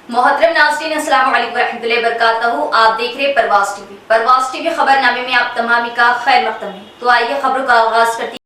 मोहतरम नाज़रीन, अस्सलाम वालेकुम रहमतुल्लाहि व बरकातहू। आप देख रहे परवास टीवी खबरनामे में आप तमामी का खैर मकदम है। तो आइए खबरों का आगाज करते हैं।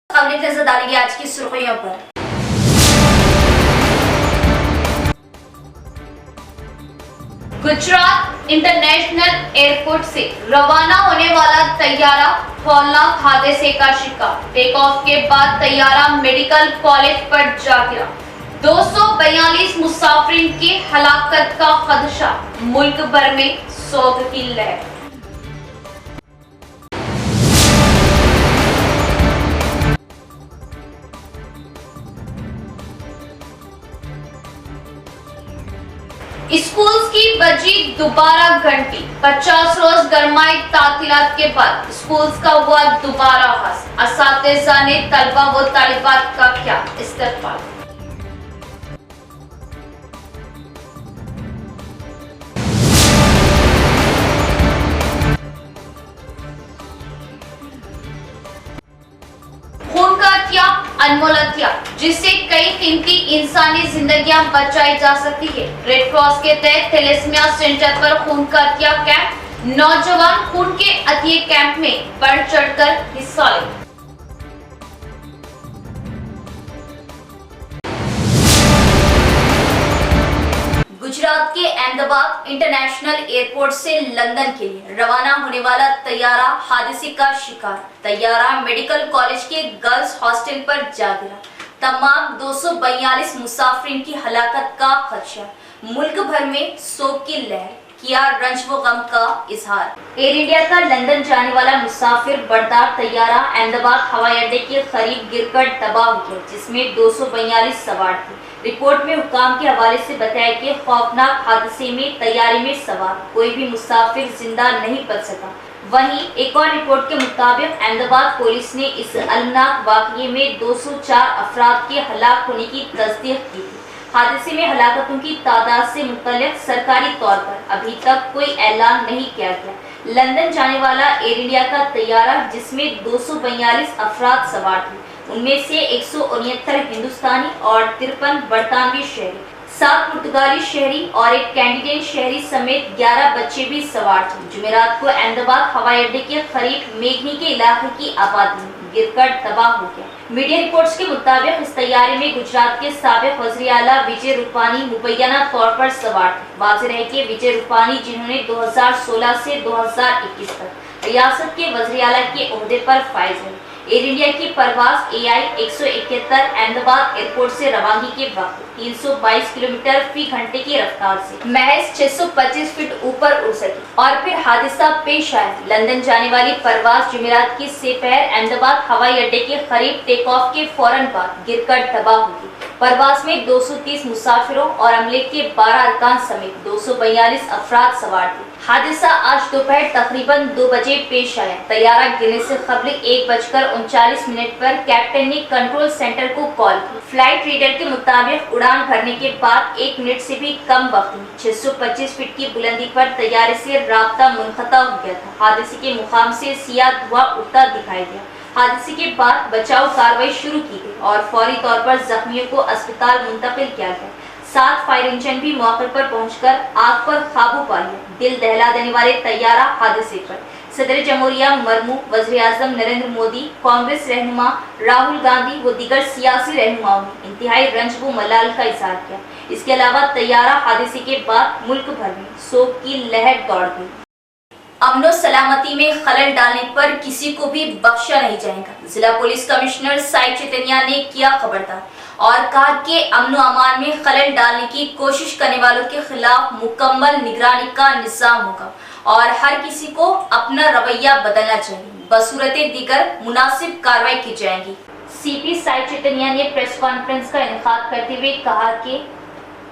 खबरें नजर डालेंगे आज की सुर्खियों पर। गुजरात इंटरनेशनल एयरपोर्ट से रवाना होने वाला तैयारा हौलनाक हादसे का शिकार। टेक ऑफ के बाद तैयारा मेडिकल कॉलेज पर जा गिरा। 242 मुसाफिरीन की हलाकत का खदशा। मुल्क भर में सोग की लहर। स्कूल्स की बजी दोबारा घंटी। 50 रोज गरमाई तातीलात के बाद स्कूल्स का हुआ दोबारा आगाज। असातिज़ा ने तलबा व तालिबात का किया इस्तकबाल। खून का हत्या अनमोल हत्या, जिससे कई कीमती इंसानी जिंदगियां बचाई जा सकती है। रेड क्रॉस के तहत थैलेसीमिया सेंटर पर खून का हत्या कैंप। नौजवान खून के अतिय कैंप में बढ़ चढ़कर हिस्सा ले। गुजरात के अहमदाबाद इंटरनेशनल एयरपोर्ट से लंदन के लिए रवाना होने वाला तैयारा हादसे का शिकार। तैयारा मेडिकल कॉलेज के गर्ल्स हॉस्टल पर जा गिरा। तमाम 242 मुसाफिरीन की हलाकत का खदशा। मुल्क भर में सोग की लहर। किया रंज व गम का इजहार। एयर इंडिया का लंदन जाने वाला मुसाफिर बरदार तैयारा अहमदाबाद हवाई अड्डे के करीब गिरकर तबाह हो गया, जिसमें 242 सवार थे। रिपोर्ट में हुकाम के हवाले से बताया कि खौफनाक हादसे में तैयारे में सवार कोई भी मुसाफिर जिंदा नहीं बच सका। वहीं एक और रिपोर्ट के मुताबिक अहमदाबाद पुलिस ने इस अलमनाक वाकये में 204 अफराद के हलाक होने की तस्दीक की थी। हादसे में हलाकतों की तादाद से मुतल्लिक सरकारी तौर पर अभी तक कोई ऐलान नहीं किया गया। लंदन जाने वाला एयर इंडिया का तैयारा, जिसमें 242 अफराद सवार थे, उनमें से 169 हिंदुस्तानी और 53 बरतानवी शहरी, 7 पुर्तगाली शहरी और एक कैनेडियन शहरी समेत 11 बच्चे भी सवार थे। जुमेरात को अहमदाबाद हवाई अड्डे के करीब मेघनी के इलाके की आबादी गिरकर तबाह हो गया। मीडिया रिपोर्ट्स के मुताबिक इस तैयारे में गुजरात के साबिक वज़ीर आला विजय रूपानी मुबैना तौर पर सवार थे। वाज़ेह है कि विजय रूपानी, जिन्होंने 2016 से 2021 तक रियासत के वज़ीर आला के ओहदे पर फाइज है, एयर इंडिया की परवाज AI 171 अहमदाबाद एयरपोर्ट से रवानगी के वक्त 322 किलोमीटर फी घंटे की रफ्तार से महज 625 फीट ऊपर उड़ सकी और फिर हादसा पेश आया। लंदन जाने वाली परवाज जुमेरात की दोपहर अहमदाबाद हवाई अड्डे के करीब टेक ऑफ के फौरन बाद गिरकर तबाह हुई। परवाज में 230 मुसाफिरों और अमले के 12 अरकान समेत 242 अफराद सवार थे। हादसा आज दोपहर तकरीबन 2 बजे पेश आया। तैयारा गिरने से कबल 1:39 पर कैप्टन ने कंट्रोल सेंटर को कॉल की। फ्लाइट रीडर के मुताबिक उड़ान भरने के बाद 1 मिनट से भी कम वक्त में 625 फीट की बुलंदी पर तैयारे से राब्ता मुनक़ता हो गया था। हादसे के मुकाम से सियाह धुआं उठता दिखाई दिया। हादसे के बाद बचाव कार्रवाई शुरू की गई और फौरी तौर पर जख्मियों को अस्पताल मुंतकिल किया गया। 7 फायर इंजन भी मौके पर पहुंचकर आग पर काबू पा लिया। दिल दहला देने वाले तैयारा हादसे पर सदर जमहूरिया मरमू, वज़ीर आज़म नरेंद्र मोदी, कांग्रेस रहनुमा राहुल गांधी व दीगर सियासी रहनुमाओं ने इंतहाई रंज व मलाल का इजहार किया। इसके अलावा तैयारा हादसे के बाद मुल्क भर में शोक की लहर दौड़ गई। अमनो सलामती में खलल डालने पर किसी को भी बख्शा नहीं जाएगा। जिला पुलिस कमिश्नर साई चैतन्या ने किया खबरदार और कहा कि अमनो अमान में खलल डालने की कोशिश करने वालों के खिलाफ मुकम्मल निगरानी का निजाम होगा और हर किसी को अपना रवैया बदलना चाहिए। बसूरते दीगर मुनासिब कार्रवाई की जाएगी। सीपी साई चैतन्या ने प्रेस कॉन्फ्रेंस का इनेकाद करते हुए कहा कि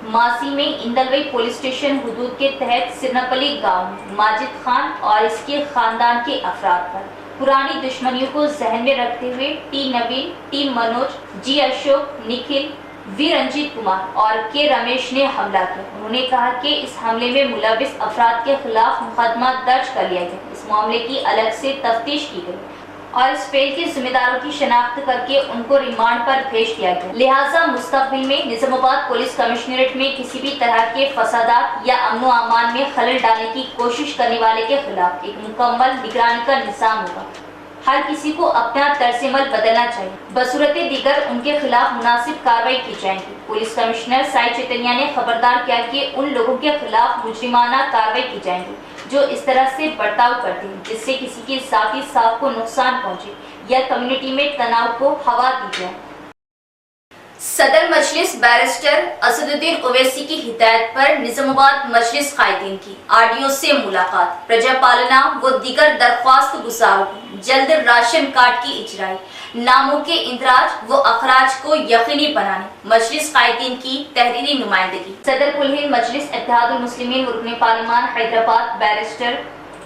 मासी में इंदलवई पुलिस स्टेशन हुदूद के तहत सिरनपली गांव में माजिद खान और इसके खानदान के अफराद पर पुरानी दुश्मनियों को जहन में रखते हुए T Naveen, T Manoj, G Ashok, Nikhil, V Ranjit Kumar और के रमेश ने हमला किया। उन्होंने कहा कि इस हमले में मुलविस अफराद के खिलाफ मुकदमा दर्ज कर लिया गया। इस मामले की अलग से तफ्तीश की गई और इस फेल के जिम्मेदारों की शनाख्त करके उनको रिमांड पर भेज दिया गया। लिहाजा मुस्तकबिल में निजामाबाद पुलिस कमिश्नरेट में किसी भी तरह के फसादात या अमनो अमान में खलल डालने की कोशिश करने वाले के खिलाफ एक मुकम्मल निगरानी का निजाम होगा। हर किसी को अपना तर्जमल बदलना चाहिए। बसूरते दीगर उनके खिलाफ मुनासिब कार्रवाई की जाएगी। पुलिस कमिश्नर साई चैतन्या ने खबरदार किया कि उन लोगों के खिलाफ मुजरिमाना कार्रवाई की जाएगी जो इस तरह से बर्ताव करते हैं जिससे किसी के साथी साथ को नुकसान पहुंचे या कम्युनिटी में तनाव को हवा दी जाए। सदर मजलिस बैरिस्टर असदुद्दीन ओवैसी की हिदायत पर निजामाबाद मजलिस कायदीन की आरडीओ से मुलाकात। प्रजा पालना व दीगर दरख्वास्त गुजारों को जल्द राशन कार्ड की इजराई, नामों के इंदराज व अखराज को यकीनी बनाने मजलिस कायदीन की तहरीरी नुमाइंदगी। सदर कुल हिंद मजलिस इत्तेहादुल मुस्लिमीन रुकने पार्लिमान हैदराबाद बैरिस्टर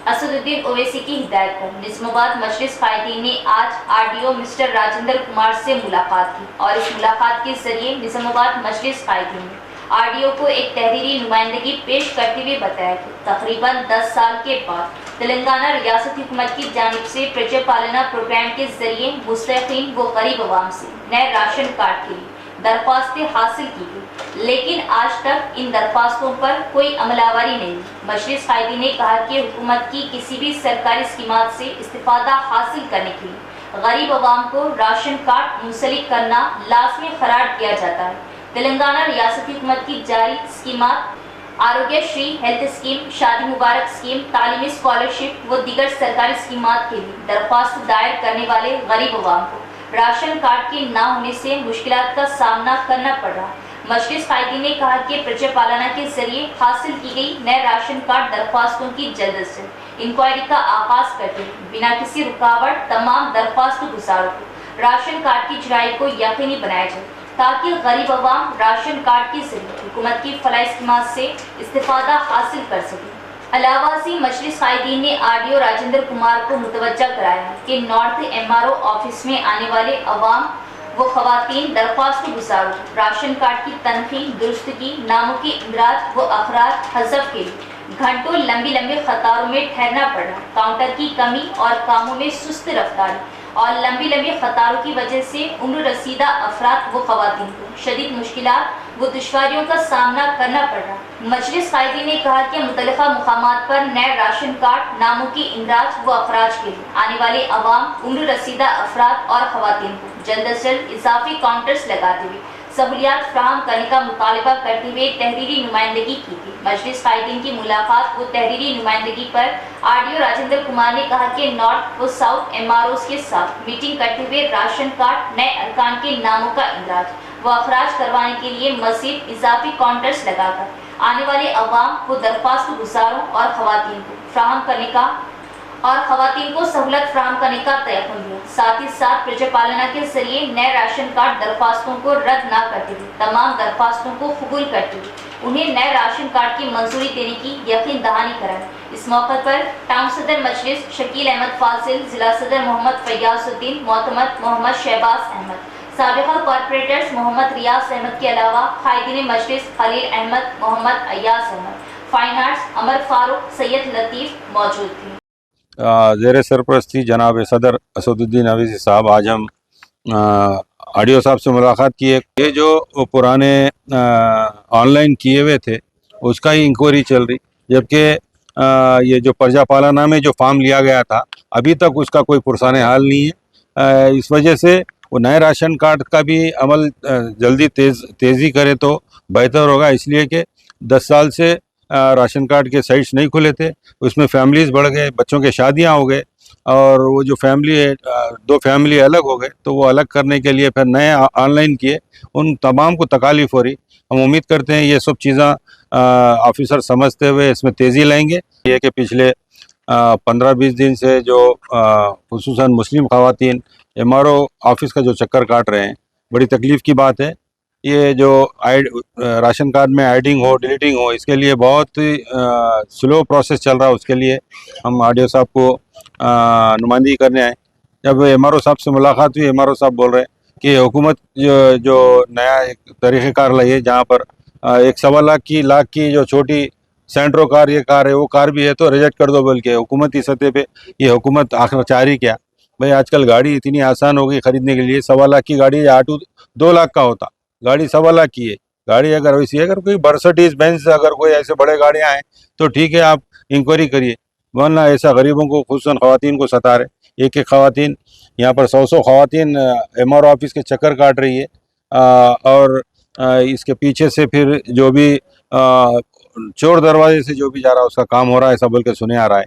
असदुद्दीन ओवैसी की हिदायत पर निजामाबाद मजलिस कायदीन ने आज आरडीओ मिस्टर राजेंद्र कुमार से मुलाकात की और इस मुलाकात के जरिए निजामाबाद मजलिस कायदीन ने आरडीओ को एक तहरीरी नुमाइंदगी पेश करते हुए बताया कि तकरीबन 10 साल के बाद तेलंगाना रियासती हुकूमत की जानिब से प्रजा पालना प्रोग्राम के जरिए मुस्तहीन व गरीब अवाम से नए राशन कार्ड के लिए दरख्वास्तें हासिल की गई, लेकिन आज तक इन दरख्वास्तों पर कोई अमलावरी नहीं। मजलिस कायदीन ने कहा कि हुकूमत की किसी भी सरकारी स्कीमात से इस्तिफादा हासिल करने के लिए गरीब अवाम को राशन कार्ड मुंसलिक करना लाजमी करार दिया जाता है। तेलंगाना रियासती हुकूमत की जारी स्कीमात आरोग्य श्री हेल्थ स्कीम, शादी मुबारक स्कीम, तालीमी स्कॉलरशिप व दीगर सरकारी स्कीमात के लिए दरख्वास्त दायर करने वाले गरीब अवाम को राशन कार्ड के ना होने से मुश्किलात का सामना करना पड़ रहा। मजलिस कायदीन ने कहा कि प्रजा पालना के जरिए हासिल की गई नए राशन कार्ड दरख्वास्तों की जल्द से इंक्वायरी का आगाज करते हुए बिना किसी रुकावट तमाम दरख्वास्त गुजारों को राशन कार्ड की इजराई को यकीनी बनाया जाए ताकि गरीब अवाम राशन कार्ड के जरिए हुकूमत की फलाही स्कीमात से इस्तिफादा हासिल कर सके। अलावासी मजलिस कायदीन ने आरडीओ राजेंद्र कुमार को मुतवज्जा कराया कि नॉर्थ एमआरओ ऑफिस में आने वाले अवाम व खवातीन दरख्वास्त गुजारों राशन कार्ड की तनखी, दुरुस्तगी, नामों के इंदराज व अखराज हज़फ के लिए घंटों लंबी लंबी कतारों में ठहरना पड़ रहा। काउंटर की कमी और कामों में सुस्त रफ्तारी और लंबी लंबी कतारों की वजह से उम्र रसीदा अफराद व खवातीन को शदीद मुश्किलात व दुश्वारियों का सामना करना पड़ रहा। मजलिस कायदीन ने कहा कि मुतल्लिका मुकामात पर नए राशन कार्ड, नामों के इंदराज व अखराज के लिए आने वाले अवाम, उम्र रसीदा अफराद और खवातीन को जल्द से जल्द इजाफी काउंटर्स लगाते हुए सहूलियात फ्राहम करने का मुतालबा करते हुए तहरीरी नुमाइंदगी की थी। मजलिस कायदीन की मुलाकात व तहरीरी नुमाइंदगी पर आरडीओ राजेंद्र कुमार ने कहा कि नॉर्थ व साउथ एमआरओ के साथ मीटिंग करते हुए राशन कार्ड, नए अरकान के नामों का इंदराज व अखराज करवाने के लिए मजीद इजाफी काउंटर्स लगाकर आने वाले अवाम को दरख्वास्त गुजारों और खवातीन को फ्राहम करने का सहूलत फ्राहम करने का तयक़ुन दिया। साथ ही साथ प्रजा पालना के जरिए नए राशन कार्ड दरख्वास्तों को रद्द न करते हुए तमाम दरख्वास्तों को कबूल करते हुए उन्हें नए राशन कार्ड की मंजूरी देने की यकीन दहानी कराई। इस मौके पर टाउन सदर मजलिस शकील अहमद फासिल, जिला सदर मोहम्मद फैयाजुद्दीन, मोहतमद मोहम्मद शहबाज अहमद, साबिका कॉर्पोरेटर्स मोहम्मद रियाज अहमद के अलावा कायदीन मजलिस खलील अहमद, मोहम्मद अयाज अहमद, फाइन आर्ट्स अमर फारूक, सैयद लतीफ़ मौजूद थे। ज़ेर सरपरस्ती जनाब सदर असदुद्दीन ओवैसी साहब, आज हम आरडीओ साहब से मुलाकात किए। ये जो पुराने ऑनलाइन किए हुए थे उसका ही इंक्वायरी चल रही, जबकि ये जो प्रजा पालना में जो फॉर्म लिया गया था अभी तक उसका कोई पुरसाने हाल नहीं है। इस वजह से वो नए राशन कार्ड का भी अमल जल्दी तेज़ी करे तो बेहतर होगा, इसलिए कि 10 साल से राशन कार्ड के साइट्स नहीं खुले थे, उसमें फैमिलीज़ बढ़ गए, बच्चों के शादियां हो गए और वो जो फैमिली है 2 फैमिली अलग हो गए, तो वो अलग करने के लिए फिर नए ऑनलाइन किए, उन तमाम को तकालीफ हो रही। हम उम्मीद करते हैं ये सब चीज़ें ऑफिसर समझते हुए इसमें तेज़ी लाएंगे। ये कि पिछले 15-20 दिन से जो खुसूसन मुस्लिम ख़वातीन MRO ऑफिस का जो चक्कर काट रहे हैं, बड़ी तकलीफ़ की बात है। ये जो राशन कार्ड में एडिंग हो डिलीटिंग हो, इसके लिए बहुत ही स्लो प्रोसेस चल रहा है। उसके लिए हम RDO साहब को नुमाइंदगी करने आए। जब MRO साहब से मुलाकात हुई, MRO साहब बोल रहे हैं कि हुकूमत जो नया एक तरीक़ेकार लाई है, जहाँ पर एक 1.25 लाख की जो छोटी सेंट्रो कार ये कार है, वो कार भी है तो रिजेक्ट कर दो बोल के हुकूमती सतह पे ये हुकूमत आखिर चाह रही क्या? भाई आजकल गाड़ी इतनी आसान हो गई ख़रीदने के लिए। 1.25 लाख की गाड़ी ऑटो 2 लाख का होता, गाड़ी 1.25 लाख की है। गाड़ी अगर वैसी अगर कोई मर्सिडीज बेंज अगर कोई ऐसे बड़े गाड़ियाँ हैं तो ठीक है, आप इंक्वायरी करिए, वरना ऐसा गरीबों को खुसूसन ख़वातीन को सता रहे। एक ख़वातीन यहाँ पर 100 ख़वातीन MRO ऑफिस के चक्कर काट रही है और इसके पीछे से फिर जो भी चोर दरवाजे से जो भी जा रहा है उसका काम हो रहा है, ऐसा बोल के सुने आ रहा है।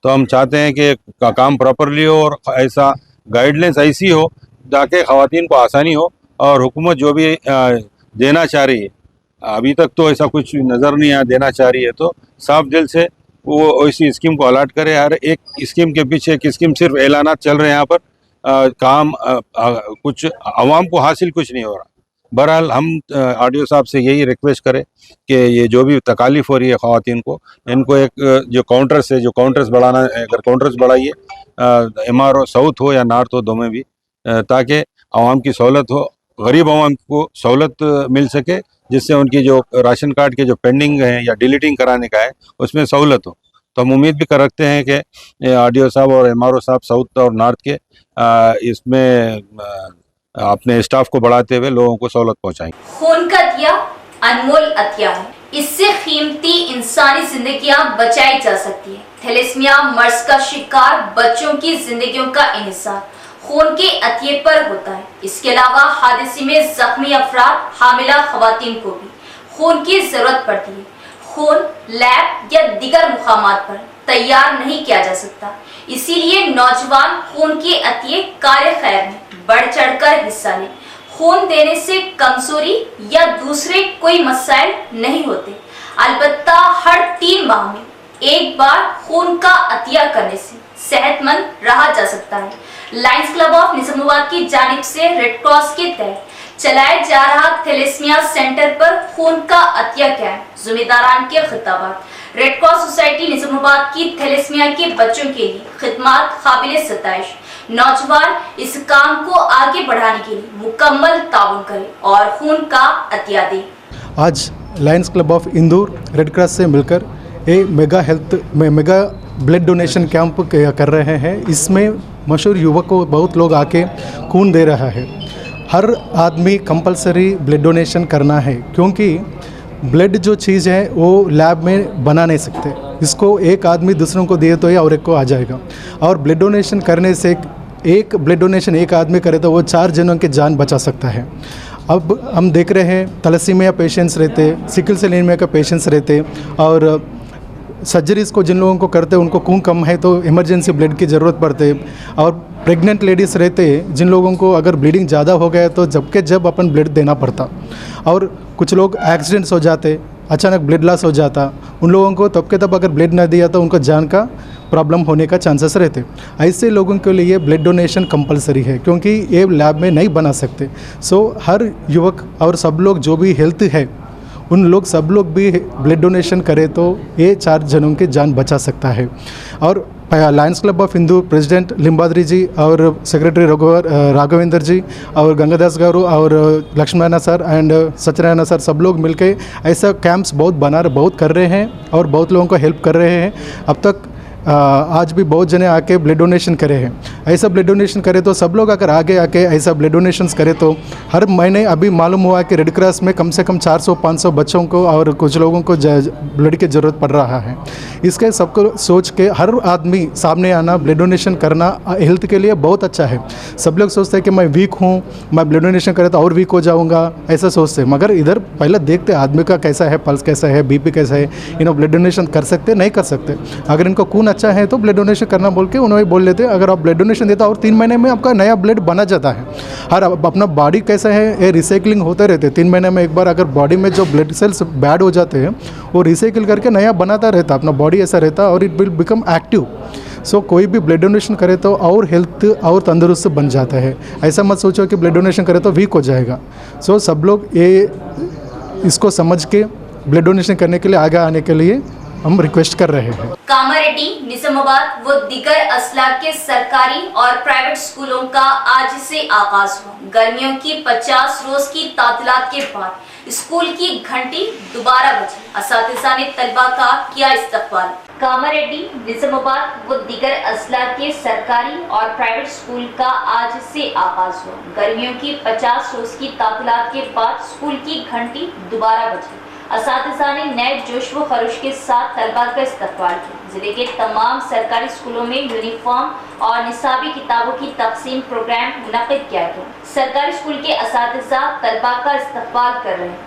तो हम चाहते हैं कि काम प्रॉपरली हो और ऐसा गाइडलाइंस ऐसी हो ताकि ख़वातीन को आसानी हो और हुकूमत जो भी देना चाह रही है, अभी तक तो ऐसा कुछ नज़र नहीं आया देना चाह रही है, तो साफ दिल से वो ऐसी स्कीम को अलाट करे। हर एक स्कीम के पीछे एक स्कीम सिर्फ ऐलानात चल रहे हैं, यहाँ पर काम कुछ आवाम को हासिल कुछ नहीं हो रहा। बहरहाल हम RDO साहब से यही रिक्वेस्ट करें कि ये जो भी तकालीफ हो रही है ख़वातीन को, इनको एक जो काउंटर्स बढ़ाना, अगर काउंटर्स बढ़ाइए MRO साउथ हो या नॉर्थ हो, दो में भी, ताकि आवाम की सहूलत हो, गरीब आवाम को सहूलत मिल सके, जिससे उनकी जो राशन कार्ड के जो पेंडिंग है या डिलीटिंग कराने का है उसमें सहूलत हो। तो हम उम्मीद भी कर रखते हैं कि RDO साहब और MRO साहब साउथ और नॉर्थ के इसमें अपने स्टाफ को बढ़ाते हुए लोगों को सहूलत पहुंचाएंगे। खून का दिया अनमोल अतिया है, इससे कीमती इंसानी जिंदगियां बचाई जा सकती है। थैलेसीमिया मर्ज का शिकार बच्चों की जिंदगियों का इन्हिसार खून के अतिये पर होता है। इसके अलावा हादसे में जख्मी अफराद, हामिला खवातीन को भी खून की जरूरत पड़ती है। खून लैब या दीगर मुकामात पर तैयार नहीं किया जा सकता, इसीलिए नौजवान खून के अतिये कार्य खैर में बढ़ चढ़कर हिस्सा लें। खून देने से कमजोरी या दूसरे कोई मसाइल नहीं होते, अलबत्ता हर 3 माह में एक बार खून का अतिया करने से सेहतमंद रहा जा सकता है। लायंस क्लब ऑफ निजामाबाद की जानिब से रेड क्रॉस के तहत चलाया जा रहा थैलेसीमिया सेंटर पर खून का अतिया कैंप, जिम्मेदारान के खिताबात। रेड क्रॉस सोसाइटी निजामाबाद की थैलेसीमिया के बच्चों के लिए खिदमत काबिल सताइश। नौजवान इस काम को आगे बढ़ाने के लिए मुकम्मल ताउन करें और खून का अतिया दें। आज Lions club of Indore red cross से मिलकर एक मेगा ब्लड डोनेशन कैंप कर रहे हैं। इसमें मशहूर युवक को बहुत लोग आके खून दे रहा है। हर आदमी कंपलसरी ब्लड डोनेशन करना है, क्योंकि ब्लड जो चीज़ है वो लैब में बना नहीं सकते। इसको एक आदमी दूसरों को दिए तो ही और एक को आ जाएगा। और ब्लड डोनेशन करने से एक ब्लड डोनेशन एक आदमी करे तो वो 4 जनों की जान बचा सकता है। अब हम देख रहे हैं थैलेसीमिया पेशेंट्स रहते, सिकल सेल एनीमिया का पेशेंट्स रहते, और सर्जरीज़ को जिन लोगों को करते उनको खून कम है तो इमरजेंसी ब्लड की ज़रूरत पड़ते, और प्रेग्नेंट लेडीज़ रहते जिन लोगों को अगर ब्लीडिंग ज़्यादा हो गया तो जब अपन ब्लड देना पड़ता। और कुछ लोग एक्सीडेंट्स हो जाते, अचानक ब्लड लॉस हो जाता, उन लोगों को तब के तब अगर ब्लड ना दिया तो उनको जान का प्रॉब्लम होने का चांसेस रहते। ऐसे लोगों के लिए ब्लड डोनेशन कंपलसरी है, क्योंकि ये लैब में नहीं बना सकते। सो हर युवक और सब लोग जो भी हेल्थ है उन लोग सब लोग भी ब्लड डोनेशन करें तो ये 4 जनों की जान बचा सकता है। और lions club of Indore president Limbadri ji और सेक्रेटरी राघवेंद्र जी और गंगादास गारू और Laxman sir and Satyanarayana sir सब लोग मिलकर ऐसा कैंप्स बहुत कर रहे हैं और बहुत लोगों को हेल्प कर रहे हैं। अब तक आज भी बहुत जने आके ब्लड डोनेशन करे हैं। ऐसा ब्लड डोनेशन करे तो सब लोग अगर आगे आके ऐसा ब्लड डोनेशंस करे तो हर महीने अभी मालूम हुआ कि रेड क्रॉस में कम से कम 400-500 बच्चों को और कुछ लोगों को ब्लड की ज़रूरत पड़ रहा है। इसके सबको सोच के हर आदमी सामने आना, ब्लड डोनेशन करना हेल्थ के लिए बहुत अच्छा है। सब लोग सोचते हैं कि मैं वीक हूँ, मैं ब्लड डोनेशन करे तो और वीक हो जाऊँगा, ऐसा सोचते हैं। मगर इधर पहले देखते आदमी का कैसा है, पल्स कैसा है, बीपी कैसा है, ब्लड डोनेशन कर सकते नहीं कर सकते। अगर इनको खून अच्छा है तो ब्लड डोनेशन करना बोल के उन्होंने बोल लेते हैं। अगर आप ब्लड डोनेशन देता और 3 महीने में आपका नया ब्लड बना जाता है। हर अपना बॉडी कैसा है, ये रिसाइकलिंग होते रहते हैं। 3 महीने में एक बार अगर बॉडी में जो ब्लड सेल्स बैड हो जाते हैं वो रिसाइकिल करके नया बनाता रहता, अपना बॉडी ऐसा रहता और इट विल बिकम एक्टिव। सो कोई भी ब्लड डोनेशन करे तो और हेल्थ और तंदुरुस्त बन जाता है। ऐसा मत सोचो कि ब्लड डोनेशन करे तो वीक हो जाएगा। सो सब लोग ये इसको समझ के ब्लड डोनेशन करने के लिए आगे आने के लिए हम रिक्वेस्ट कर रहे हैं। कामारेड्डी, निजामाबाद व दीगर अजला के सरकारी और प्राइवेट स्कूलों का आज से आगाज हुआ। गर्मियों की 50 रोज की तातीलात के बाद स्कूल की घंटी दोबारा बजी। असातिज़ा ने तलबा का किया इस्तकबाल। कामारेड्डी, निजामाबाद व दीगर अजला के सरकारी और प्राइवेट स्कूल का आज से आगाज हुआ। गर्मियों की 50 रोज की तातीलात के बाद स्कूल की घंटी दोबारा बजी। असातिज़ा ने नए जोश व खरोश के साथ तलबा का इस्तकबाल किया। जिले के तमाम सरकारी स्कूलों में यूनिफॉर्म और निसाबी किताबों की तकसीम प्रोग्राम मुनक़िद किया गया। सरकारी स्कूल के असातिज़ा तलबा का इस्तकबाल कर रहे हैं।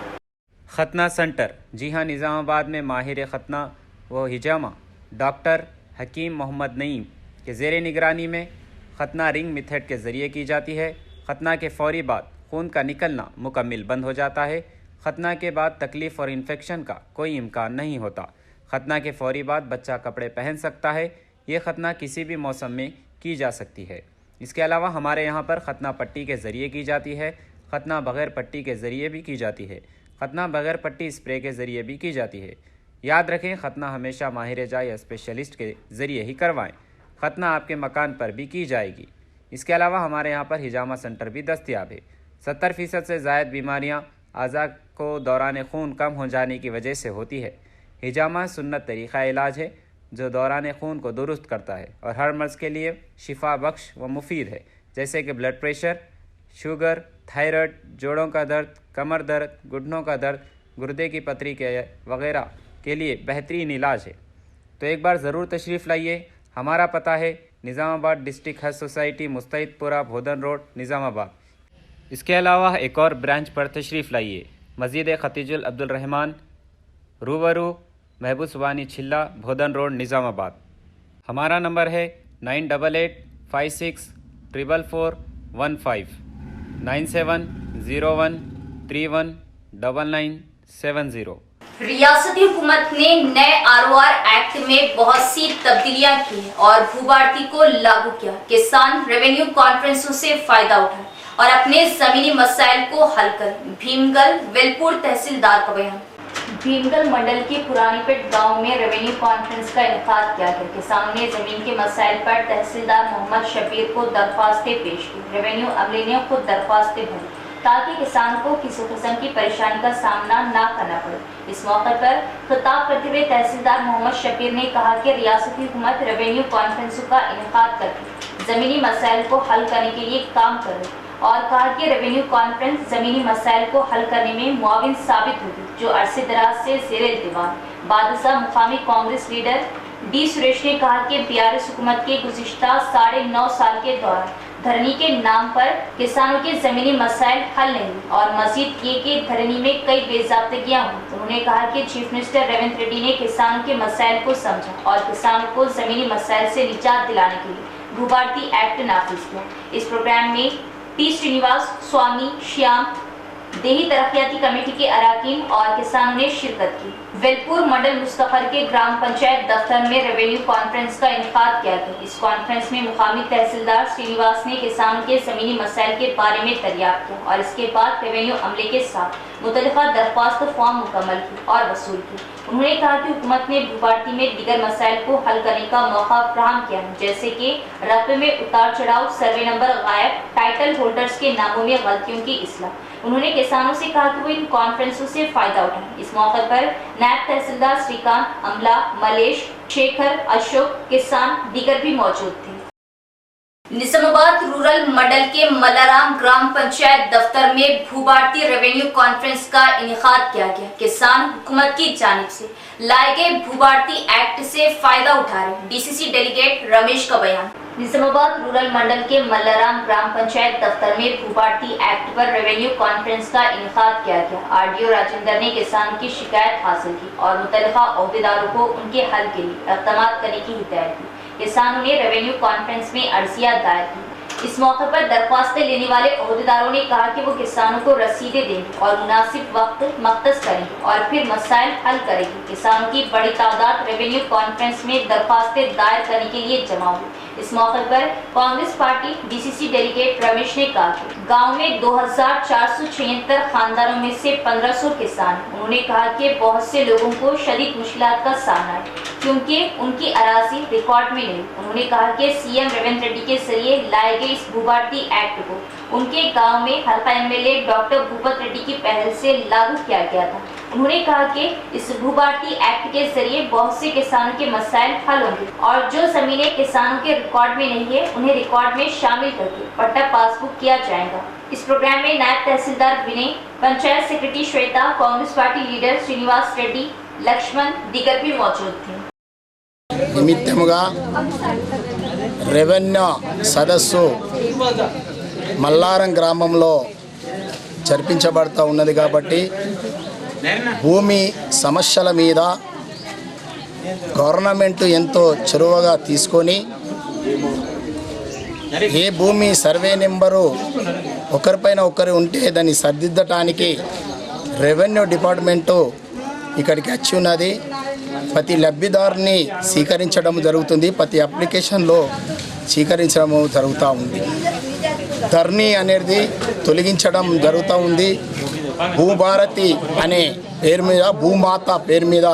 खतना सेंटर, जी हाँ, निज़ामाबाद में माहिर खतना व हिजामा डॉक्टर हकीम मोहम्मद नईम के ज़ेर निगरानी में खतना रिंग मेथड के ज़रिए की जाती है। खतना के फ़ौरी बाद खून का निकलना मुकम्मल बंद हो जाता है। खतना के बाद तकलीफ़ और इन्फेक्शन का कोई इम्कान नहीं होता। खतना के फ़ौरी बाद बच्चा कपड़े पहन सकता है। ये खतना किसी भी मौसम में की जा सकती है। इसके अलावा हमारे यहाँ पर खतना पट्टी के ज़रिए की जाती है। खतना बग़ैर पट्टी के ज़रिए भी की जाती है। खतना बग़ैर पट्टी स्प्रे के ज़रिए भी की जाती है। याद रखें, खतना हमेशा माहिर जा या स्पेशलिस्ट के ज़रिए ही करवाएँ। खतना आपके मकान पर भी की जाएगी। इसके अलावा हमारे यहाँ पर हिजामा सेंटर भी दस्तयाब है। 70% से ज़ायद बीमारियाँ आज़ा को दौरान खून कम हो जाने की वजह से होती है। हिजामा सुन्नत तरीक़ा इलाज है जो दौरान खून को दुरुस्त करता है और हर मर्ज़ के लिए शिफा बख्श व मुफीद है, जैसे कि ब्लड प्रेशर, शुगर, थायराइड, जोड़ों का दर्द, कमर दर्द, घुटनों का दर्द, गुर्दे की पथरी के वगैरह के लिए बेहतरीन इलाज है। तो एक बार ज़रूर तशरीफ़ लाइए। हमारा पता है Nizamabad district health society, Mustaidpura, Bodhan road, Nizamabad. इसके अलावा एक और ब्रांच पर तशरीफ़ लाइए, मस्जिद खतीजुल अब्दुल रहमान, रूबरू महबूब सुबानी छिल्ला, भोदन रोड, निज़ामाबाद। हमारा नंबर है 9886444415 9701319970। रियासती हुकूमत ने नए ROR एक्ट में बहुत सी तब्दीलियां की और भूभारती को लागू किया। किसान रेवेन्यू कॉन्फ्रेंसों से फायदा उठाए और अपने जमीनी मसाइल को हल करें। भीमगल वेलपुर तहसीलदार का बयान। भीमगल मंडल के पुरानीपेट गांव में रेवेन्यू कॉन्फ्रेंस का इनेकाद किया गया। किसानों ने जमीन के मसाइल पर तहसीलदार मोहम्मद शबीर को दरख्वास्तें पेश की। रेवेन्यू अमले ने खुद दरख्वास्तें भरी ताकि किसान को किसी किस्म की परेशानी का सामना ना करना पड़े। इस मौके पर खिताब करते हुए तहसीलदार मोहम्मद शबीर ने कहा कि रियासती हुकूमत रेवेन्यू कॉन्फ्रेंसों का इनेकाद करके ज़मीनी मसाइल को हल करने के लिए काम कर रही और कहा कि रेवेन्यू कॉन्फ्रेंस ज़मीनी मसाइल को हल करने में मुआविन साबित होगी, जो अरसे दराज से ज़ेर इल्तिवाम। बादशाह मुकामी कांग्रेस लीडर डी सुरेश ने कहा कि BRS हुकूमत के गुज़िश्ता 9.5 साल के दौरान धरनी के नाम पर किसानों के ज़मीनी मसाइल हल नहीं और मजीद ये कि धरनी में कई बेज़ाब्तगियाँ हुई। उन्होंने कहा कि चीफ मिनिस्टर रेवंत रेड्डी ने किसानों के मसाइल को समझा और किसानों को ज़मीनी मसाइल से निजात दिलाने के लिए भूभारती एक्ट नाफिज किया। इस प्रोग्राम में P श्रीनिवास, स्वामी, श्याम, देही तरक्याती कमेटी के अराकीन और किसानों ने शिरकत की। वेलपुर मंडल मुस्तफर के ग्राम पंचायत दफ्तर में रेवेन्यू कॉन्फ्रेंस का इनेकाद किया गया। इस कॉन्फ्रेंस में मुकामी तहसीलदार श्रीनिवास ने किसानों के ज़मीनी मसाइल के बारे में दरियाफ्त किया और इसके बाद रेवेन्यू अमले के साथ मुतल्लिका दरख्वास्त फॉर्म मुकम्मल की और वसूल की। उन्होंने कहा कि हुकूमत ने भूभारती में दीगर मसाइल को हल करने का मौका फराहम किया है, जैसे कि रकबे में उतार चढ़ाव, सर्वे नंबर गायब, टाइटल होल्डर्स के नामों में गलतियों की इस्लाह। उन्होंने किसानों से कहा कि वो इन कॉन्फ्रेंसों से फायदा उठाएं। इस मौके पर नायब तहसीलदार श्रीकांत, अमला, मलेश, शेखर, अशोक, किसान दीगर भी मौजूद थे। निजामाबाद रूरल मंडल के मल्लाराम ग्राम पंचायत दफ्तर में भू-भारतीय रेवेन्यू कॉन्फ्रेंस का इनेकाद किया गया। किसान हुकूमत की जानिब से लाए गए भू-भारती एक्ट से फायदा उठा रहे, डीसीसी डेलीगेट रमेश का बयान। निजामाबाद रूरल मंडल के मल्लाराम ग्राम पंचायत दफ्तर में भू-भारती एक्ट पर रेवेन्यू कॉन्फ्रेंस का इनेकाद किया गया। आरडीओ राजेंद्र ने किसानों की शिकायत हासिल की और मुतल्लिका अहदेदारों को उनके हल के लिए इक़दाम करने की हिदायत दी। किसानों ने रेवेन्यू कॉन्फ्रेंस में अर्जियां दायर की। इस मौके पर दरख्वास्तें लेने वाले अहदेदारों ने कहा कि वो किसानों को रसीदें देंगे और मुनासिब वक्त मख्तस करेंगे और फिर मसाइल हल करेंगे। किसानों की बड़ी तादाद रेवेन्यू कॉन्फ्रेंस में दरख्वास्तें दायर करने के लिए जमा हुई। इस मौके पर Congress party DCC delegate Ramesh ने कहा कि गांव में 2476 खानदानों में से 1500 किसान। उन्होंने कहा कि बहुत से लोगों को शदीद मुश्किलात का सामना है क्योंकि उनकी अराजी रिकॉर्ड में नहीं। उन्होंने कहा कि सीएम रेवंत रेड्डी के जरिए लाए गए इस भू-भारती एक्ट को उनके गांव में हल्का एमएलए डॉक्टर भूपत रेड्डी की पहल से लागू किया गया था। उन्होंने कहा कि इस भू-भारती एक्ट के जरिए बहुत से किसानों के मसाइल हल होंगे और जो जमीनें किसानों के रिकॉर्ड में नहीं है उन्हें रिकॉर्ड में शामिल करके पट्टा पासबुक किया जाएगा। इस प्रोग्राम में naib tehsildar Vinay, panchayat secretary Shweta, Congress party leader Srinivas Reddy, Laxman दीगर भी मौजूद थे। నిమిత్తముగా రెవెన్యూ సదస్సు మల్లారం గ్రామంలో జరిపించబడుతూ ఉన్నది కాబట్టి భూమి సమస్యల మీద గవర్నమెంట్ ఎంతో చొరవగా తీసుకొని ఏ భూమి సర్వే నెంబరు ఒకరిపైన ఒకరు ఉంటే దాన్ని సరిదిద్దటానికి రెవెన్యూ డిపార్ట్మెంటు ఇక్కడికి వచ్చి ఉన్నది। ప్రతి లబ్ధిదారుని స్వీకరించడం జరుగుతుంది, ప్రతి అప్లికేషన్లో స్వీకరించడం జరుగుతూ ఉంది। ధర్నీ అనేది తొలగించడం జరుగుతూ ఉంది। భూభారతి అనే పేరు మీద, భూమాత పేరు మీద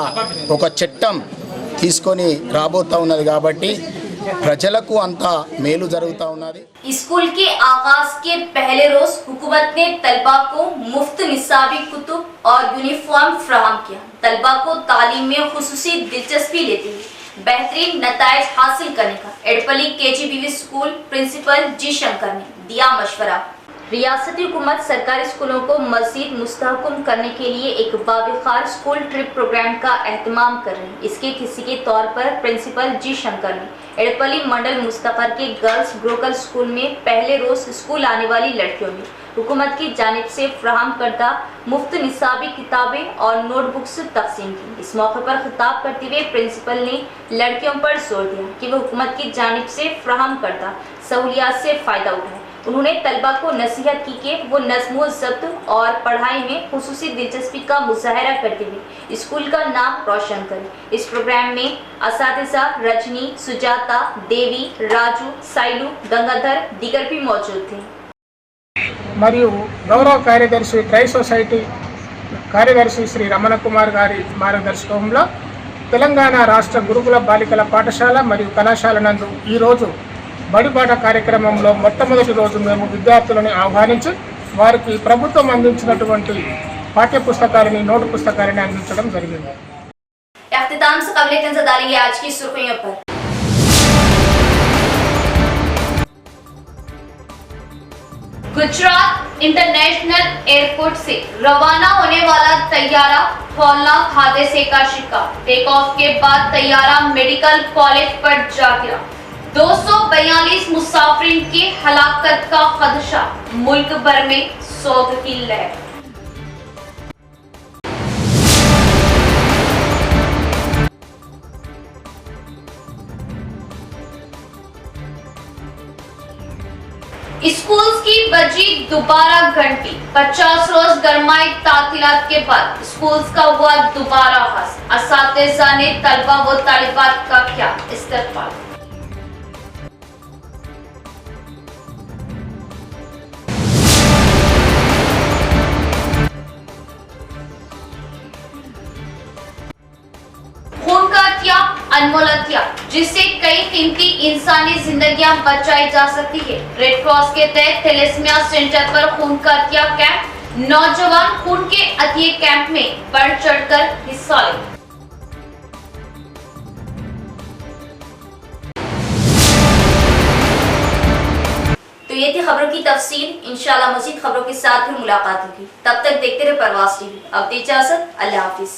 ఒక చట్టం తీసుకొని రాబోతూ ఉన్నది కాబట్టి ప్రజలకు అంత మేలు జరుగుతూ ఉన్నది। स्कूल के आगाज के पहले रोज हुकूमत ने तलबा को मुफ्त निसाबी कुतुब और यूनिफॉर्म फराहम किया। तलबा को तालीम में खुसूसी दिलचस्पी लेते हुए बेहतरीन नताइज हासिल करने का एडपली केजीबीवी स्कूल प्रिंसिपल जी शंकर ने दिया मशवरा। रियासती हुकूमत सरकारी स्कूलों को मजीद मुस्तहकम करने के लिए एक बाविखार स्कूल ट्रिप प्रोग्राम का एहतमाम कर रही है। इसके किसी के तौर पर प्रिंसिपल जी शंकर ने एडपली मंडल मुस्तफर के गर्ल्स ग्रोकल स्कूल में पहले रोज स्कूल आने वाली लड़कियों में हुकूमत की जानिब से फ्राहम करदा मुफ्त निसाबी किताबें और नोटबुक्स तकसीम की। इस मौके पर खिताब करते हुए प्रिंसिपल ने लड़कियों पर जोर दिया कि वह हुकूमत की जानिब से फ्राहम करदा सहूलियात से फ़ायदा उठाएं। उन्होंने तलबा को नसीहत की कि वो नज़्म व ज़ब्त और पढ़ाई में खुसूसी दिलचस्पी का मुजाहरा करते हुए स्कूल का नाम रोशन करें। इस प्रोग्राम में असातिज़ा रजनी, सुजाता, देवी, राजू, साइलू, गंगाधर दीगर भी मौजूद थे। మరియు గౌరవ కార్యదర్శి ట్రై సొసైటీ కార్యదర్శి శ్రీ రమణ కుమార్ గారి మార్గదర్శకంలో తెలంగాణ రాష్ట్ర గురుకుల బాలికల పాఠశాల మరియు కళాశాల నందు ఈరోజు బడిబాట కార్యక్రమంలో మొట్టమొదటి రోజు మేము విద్యార్థులను ఆహ్వానించి వారికి ప్రభుత్వం అందించినటువంటి పాఠ్య పుస్తకాలని, నోటు పుస్తకాలని అందించడం జరిగింది। इख्तिताम से कबल नजर डालेंगे आज की सुर्खियों पर। गुजरात इंटरनेशनल एयरपोर्ट से रवाना होने वाला तैयारा हौलनाक हादसे का शिकार। टेक ऑफ के बाद तैयारा मेडिकल कॉलेज पर जा गिरा। 242 मुसाफिरीन की हलाकत का खदशा। मुल्क भर में सोग की लहर। स्कूल्स की बजी दोबारा घंटी। 50 रोज गरमाई तातीलात के बाद स्कूल्स का हुआ दोबारा आगाज। असातिज़ा ने तलबा व तालिबात का किया इस्तकबाल। खून का हत्या, अनमोल हत्या, जिससे कई कीमती इंसानी जिंदगियां बचाई जा सकती है। रेड क्रॉस के तहत थैलेसीमिया सेंटर पर खून का हत्या कैंप। नौजवान खून के अतिय कैंप में बढ़ चढ़कर हिस्सा ले। तो ये थी खबरों की तफसील। इंशाल्लाह मज़ीद खबरों के साथ भी मुलाकात होगी। तब तक देखते रहे प्रवास टीवी। अब दी इजाज़त, अल्लाह हाफिज।